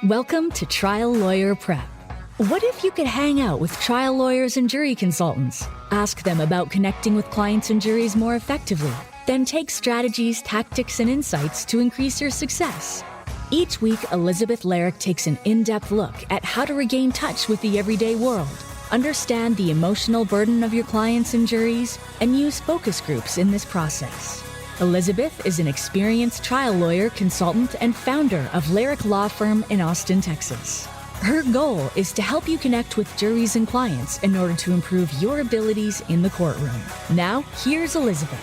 Welcome to Trial Lawyer Prep. What if you could hang out with trial lawyers and jury consultants? Ask them about connecting with clients and juries more effectively. Then take strategies, tactics, and insights to increase your success. Each week, Elizabeth Larrick takes an in-depth look at how to regain touch with the everyday world, understand the emotional burden of your clients and juries, and use focus groups in this process. Elizabeth is an experienced trial lawyer, consultant, and founder of Larrick Law Firm in Austin, Texas. Her goal is to help you connect with juries and clients in order to improve your abilities in the courtroom. Now, here's Elizabeth.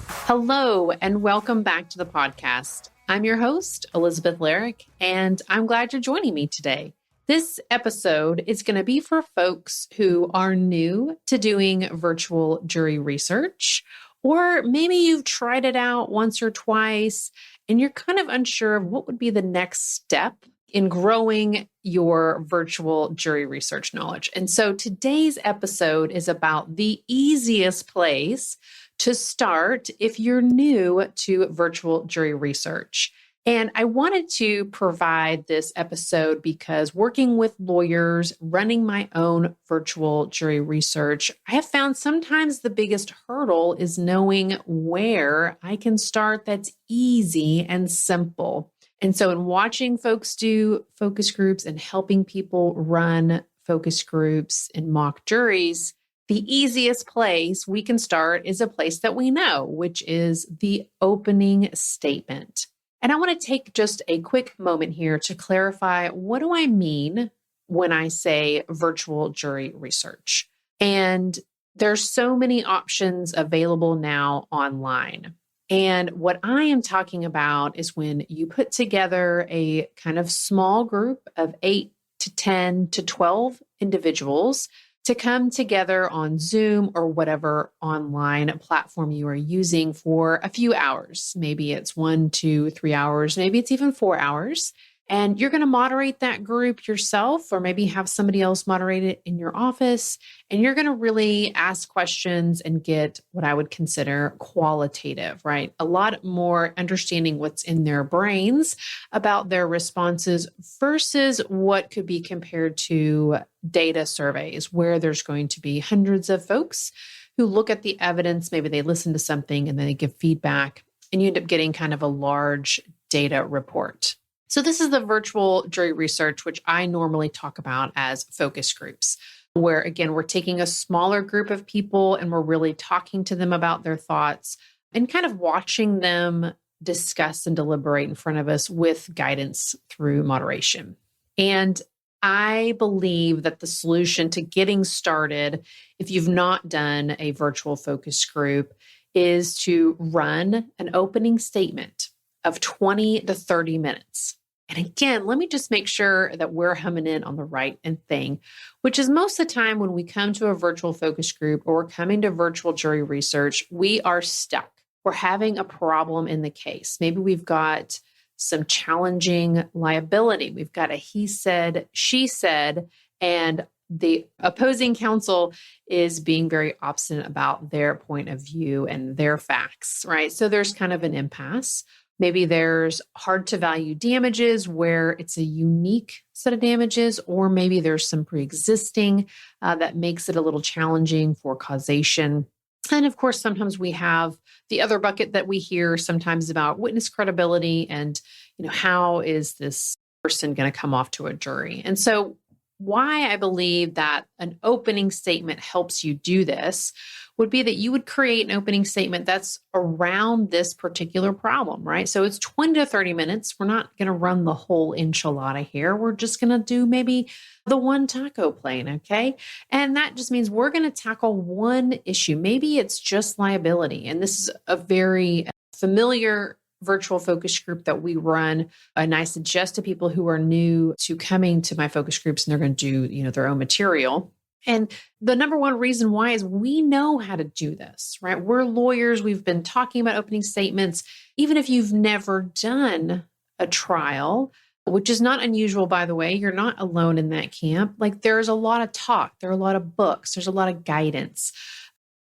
Hello, and welcome back to the podcast. I'm your host, Elizabeth Larrick, and I'm glad you're joining me today. This episode is going to be for folks who are new to doing virtual jury research, or maybe you've tried it out once or twice, and you're kind of unsure of what would be the next step in growing your virtual jury research knowledge. And so today's episode is about the easiest place to start if you're new to virtual jury research. And I wanted to provide this episode because working with lawyers, running my own virtual jury research, I have found sometimes the biggest hurdle is knowing where I can start that's easy and simple. And so in watching folks do focus groups and helping people run focus groups and mock juries, the easiest place we can start is a place that we know, which is the opening statement. And I want to take just a quick moment here to clarify, what do I mean when I say virtual jury research? And there's so many options available now online. And what I am talking about is when you put together a kind of small group of 8 to 10 to 12 individuals to come together on Zoom or whatever online platform you are using for a few hours. Maybe it's 1, 2, 3 hours, maybe it's even 4 hours. And you're going to moderate that group yourself, or maybe have somebody else moderate it in your office. And you're going to really ask questions and get what I would consider qualitative, right? A lot more understanding what's in their brains about their responses versus what could be compared to data surveys, where there's going to be hundreds of folks who look at the evidence. Maybe they listen to something and then they give feedback, and you end up getting kind of a large data report. So this is the virtual jury research, which I normally talk about as focus groups, where again, we're taking a smaller group of people and we're really talking to them about their thoughts and kind of watching them discuss and deliberate in front of us with guidance through moderation. And I believe that the solution to getting started, if you've not done a virtual focus group, is to run an opening statement of 20 to 30 minutes. And again, let me just make sure that we're humming in on the right thing, which is most of the time when we come to a virtual focus group or we're coming to virtual jury research, we are stuck. We're having a problem in the case. Maybe we've got some challenging liability. We've got a he said, she said, and the opposing counsel is being very obstinate about their point of view and their facts, right? So there's kind of an impasse. Maybe there's hard to value damages where it's a unique set of damages, or maybe there's some pre-existing that makes it a little challenging for causation. And of course, sometimes we have the other bucket that we hear sometimes about witness credibility and, how is this person going to come off to a jury? And so why I believe that an opening statement helps you do this would be that you would create an opening statement that's around this particular problem, right? So it's 20 to 30 minutes. We're not going to run the whole enchilada here. We're just going to do maybe the one taco plane, okay? And that just means we're going to tackle one issue. Maybe it's just liability. And this is a very familiar virtual focus group that we run. And I suggest to people who are new to coming to my focus groups and they're going to do, their own material. And the number one reason why is we know how to do this, right? We're lawyers. We've been talking about opening statements. Even if you've never done a trial, which is not unusual, by the way, you're not alone in that camp. Like there's a lot of talk. There are a lot of books. There's a lot of guidance.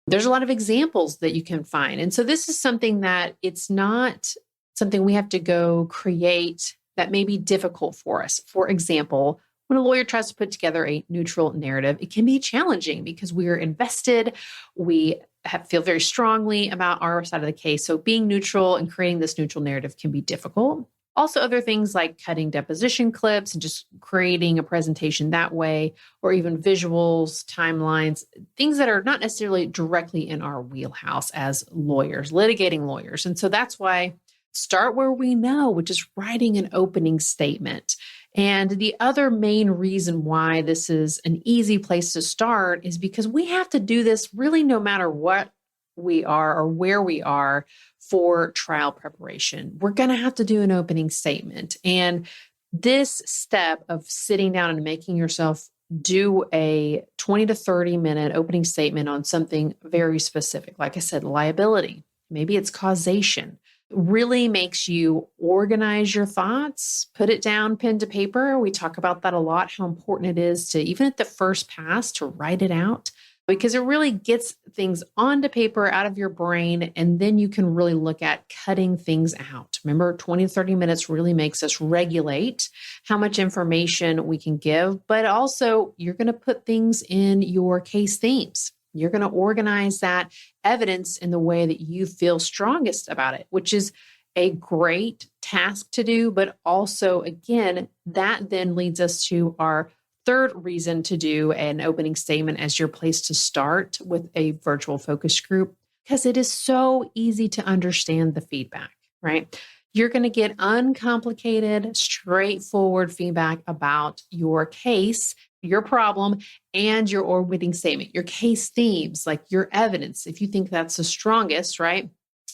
There's a lot of examples that you can find. And so this is something that it's not something we have to go create that may be difficult for us. For example, when a lawyer tries to put together a neutral narrative, it can be challenging because we are invested. We feel very strongly about our side of the case. So being neutral and creating this neutral narrative can be difficult. Also, other things like cutting deposition clips and just creating a presentation that way, or even visuals, timelines, things that are not necessarily directly in our wheelhouse as lawyers, litigating lawyers. And so that's why start where we know, which is writing an opening statement. And the other main reason why this is an easy place to start is because we have to do this really no matter what we are or where we are for trial preparation. We're going to have to do an opening statement. And this step of sitting down and making yourself do a 20 to 30 minute opening statement on something very specific, like I said, liability, maybe it's causation, really makes you organize your thoughts, put it down pen to paper. We talk about that a lot, how important it is to, even at the first pass, to write it out, because it really gets things onto paper, out of your brain, and then you can really look at cutting things out. Remember, 20 to 30 minutes really makes us regulate how much information we can give, but also you're going to put things in your case themes. You're going to organize that evidence in the way that you feel strongest about it, which is a great task to do. But also, again, that then leads us to our third reason to do an opening statement as your place to start with a virtual focus group, because it is so easy to understand the feedback, right? You're going to get uncomplicated, straightforward feedback about your case, your problem, and your opening statement, your case themes, like your evidence, if you think that's the strongest, right?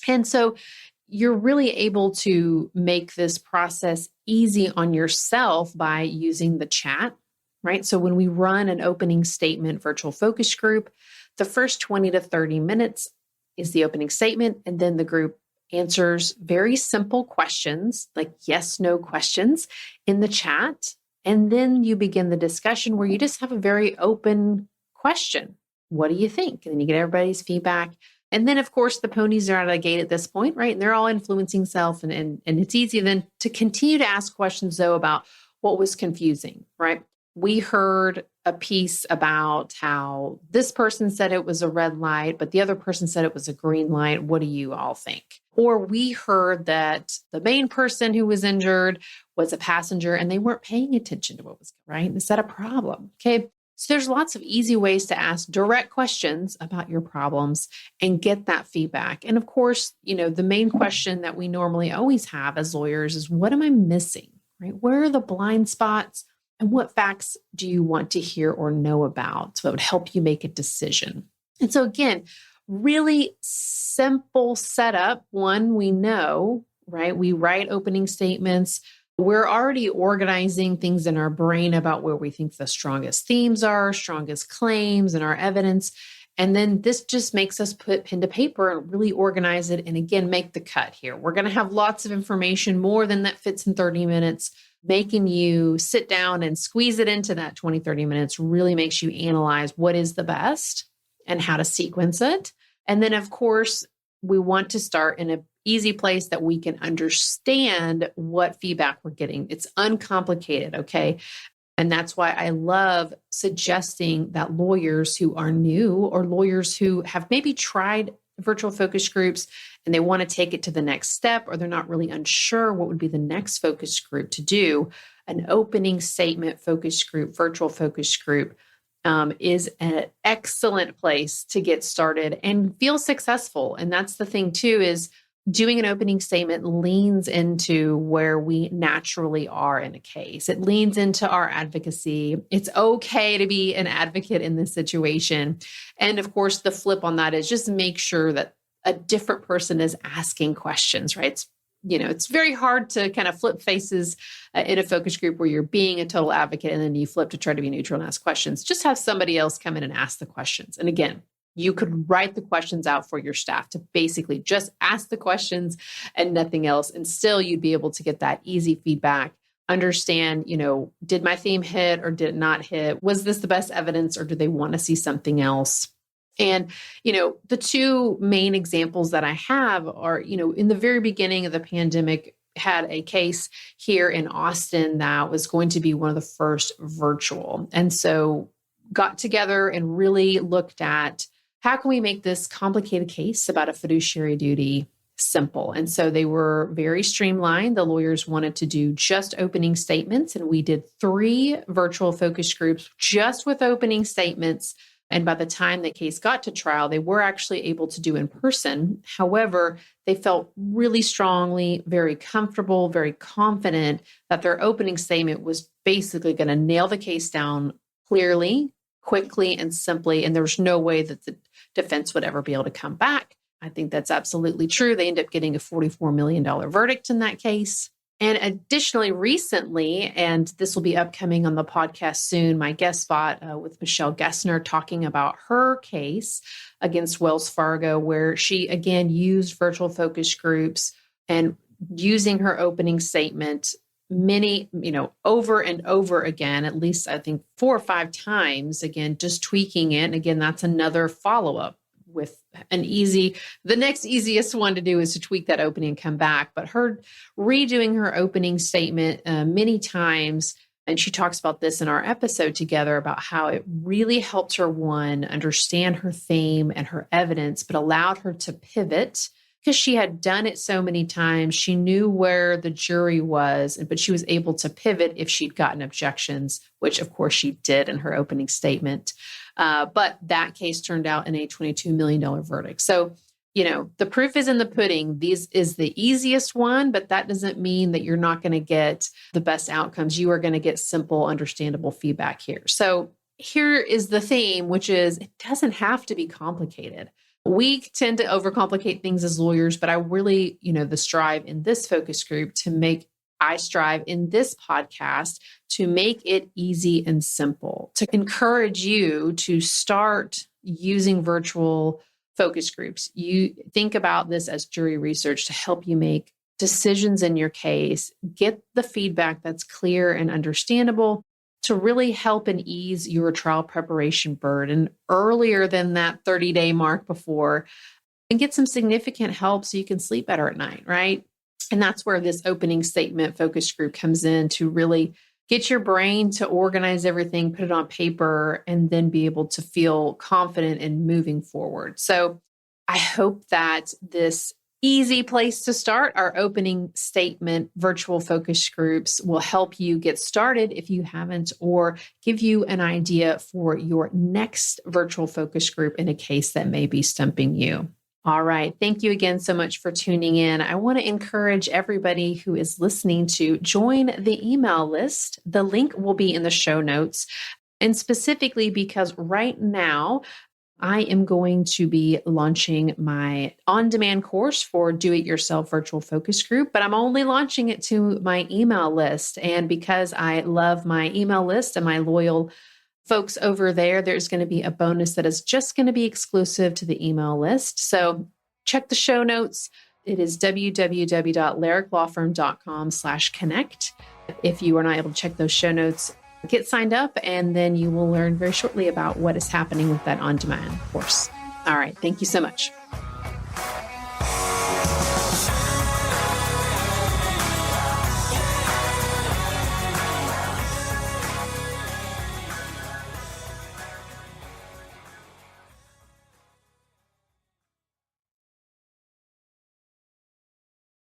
And so you're really able to make this process easy on yourself by using the chat, right? So when we run an opening statement virtual focus group, the first 20 to 30 minutes is the opening statement, and then the group answers very simple questions, like yes, no questions in the chat. And then you begin the discussion where you just have a very open question. What do you think? And then you get everybody's feedback. And then, of course, the ponies are out of the gate at this point, right? And they're all influencing self. And it's easy then to continue to ask questions, though, about what was confusing, right? We heard a piece about how this person said it was a red light, but the other person said it was a green light. What do you all think? Or we heard that the main person who was injured was a passenger and they weren't paying attention to what was right. Is that a problem? Okay. So there's lots of easy ways to ask direct questions about your problems and get that feedback. And of course, the main question that we normally always have as lawyers is, what am I missing, right? Where are the blind spots? And what facts do you want to hear or know about? So it would help you make a decision. And so again, really simple setup. One, we know, right? We write opening statements. We're already organizing things in our brain about where we think the strongest themes are, strongest claims, and our evidence. And then this just makes us put pen to paper and really organize it. And again, make the cut here. We're going to have lots of information, more than that fits in 30 minutes. Making you sit down and squeeze it into that 20, 30 minutes really makes you analyze what is the best and how to sequence it. And then, of course, we want to start in an easy place that we can understand what feedback we're getting. It's uncomplicated, okay? And that's why I love suggesting that lawyers who are new or lawyers who have maybe tried virtual focus groups and they want to take it to the next step, or they're not really unsure what would be the next focus group to do, an opening statement focus group, virtual focus group is an excellent place to get started and feel successful. And that's the thing too, is doing an opening statement leans into where we naturally are in a case. It leans into our advocacy. It's okay to be an advocate in this situation. And of course, the flip on that is just make sure that a different person is asking questions, right? It's very hard to kind of flip faces in a focus group where you're being a total advocate and then you flip to try to be neutral and ask questions. Just have somebody else come in and ask the questions. And again, you could write the questions out for your staff to basically just ask the questions and nothing else. And still you'd be able to get that easy feedback, understand, did my theme hit or did it not hit? Was this the best evidence or do they want to see something else? And, the two main examples that I have are, in the very beginning of the pandemic, had a case here in Austin that was going to be one of the first virtual. And so got together and really looked at how can we make this complicated case about a fiduciary duty simple. And so they were very streamlined. The lawyers wanted to do just opening statements, and we did 3 virtual focus groups just with opening statements. And by the time the case got to trial, they were actually able to do in person. However, they felt really strongly, very comfortable, very confident that their opening statement was basically going to nail the case down clearly, quickly, and simply. And there was no way that the defense would ever be able to come back. I think that's absolutely true. They ended up getting a $44 million verdict in that case. And additionally, recently, and this will be upcoming on the podcast soon, my guest spot with Michelle Gessner talking about her case against Wells Fargo, where she again used virtual focus groups and using her opening statement over and over again, at least I think 4 or 5 times, again, just tweaking it. And again, that's another follow-up with the next easiest one to do is to tweak that opening and come back. But her redoing her opening statement many times, and she talks about this in our episode together about how it really helped her, one, understand her theme and her evidence, but allowed her to pivot because she had done it so many times. She knew where the jury was, but she was able to pivot if she'd gotten objections, which of course she did in her opening statement. But that case turned out in a $22 million verdict. So, the proof is in the pudding. This is the easiest one, but that doesn't mean that you're not going to get the best outcomes. You are going to get simple, understandable feedback here. So here is the theme, which is it doesn't have to be complicated. We tend to overcomplicate things as lawyers, but I really, the strive in this focus group I strive in this podcast to make it easy and simple, to encourage you to start using virtual focus groups. You think about this as jury research to help you make decisions in your case, get the feedback that's clear and understandable to really help and ease your trial preparation burden earlier than that 30-day mark before, and get some significant help so you can sleep better at night, right? And that's where this opening statement focus group comes in to really get your brain to organize everything, put it on paper, and then be able to feel confident in moving forward. So I hope that this easy place to start, our opening statement virtual focus groups, will help you get started if you haven't, or give you an idea for your next virtual focus group in a case that may be stumping you. All right. Thank you again so much for tuning in. I want to encourage everybody who is listening to join the email list. The link will be in the show notes. And specifically because right now, I am going to be launching my on-demand course for do-it-yourself virtual focus group, but I'm only launching it to my email list. And because I love my email list and my loyal folks over there, there's going to be a bonus that is just going to be exclusive to the email list. So check the show notes. It is www.laricklawfirm.com/connect. If you are not able to check those show notes, get signed up, and then you will learn very shortly about what is happening with that on-demand course. All right. Thank you so much.